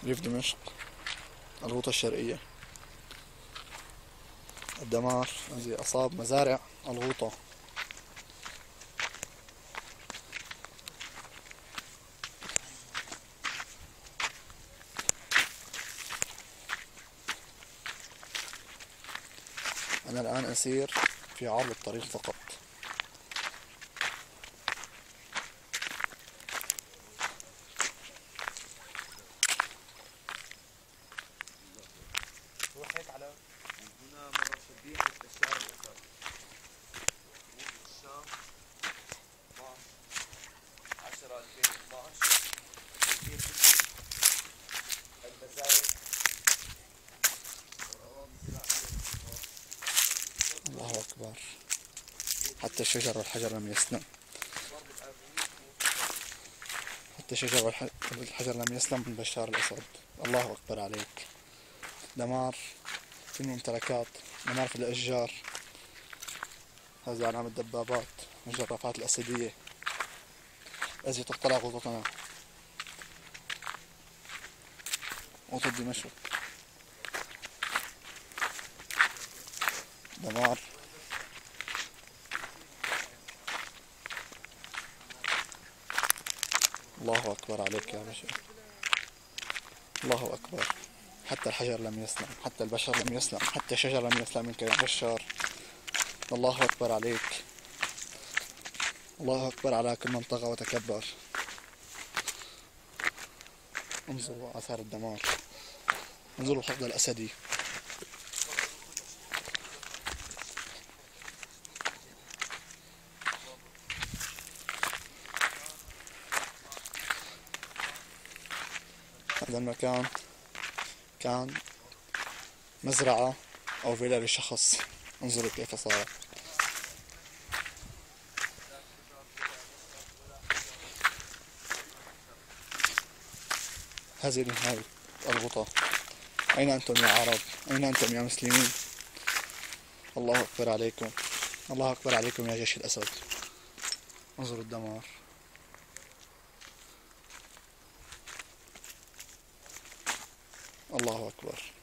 ريف دمشق، الغوطة الشرقية. الدمار الذي أصاب مزارع الغوطة. أنا الآن أسير في عرض الطريق فقط. روح هيك على هنا مرة شبيه بشار الأسد الشام 12/10/2012 المزايد. الله أكبر، حتى الشجر والحجر لم يسلم. حتى الشجر والحجر لم يسلم من بشار الأسد. الله أكبر عليك. دمار في الممتلكات، دمار في الأشجار. هذه علامة الدبابات والجرافات الأسدية التي تقتلع غوطتنا، غوطة دمشق. دمار. الله أكبر عليك يا بشر. الله أكبر. حتى الحجر لم يسلم، حتى البشر لم يسلم، حتى الشجر لم يسلم منك يا بشار. الله أكبر عليك. الله أكبر على كل من طغى وتكبر. انظروا آثار الدمار، انظروا الحقد الأسدي. هذا المكان كان مزرعة أو فيلا لشخص. انظروا كيف صار. هذه نهاية الغوطة. أين أنتم يا عرب؟ أين أنتم يا مسلمين؟ الله أكبر عليكم. الله أكبر عليكم يا جيش الأسد. انظروا الدمار. الله أكبر.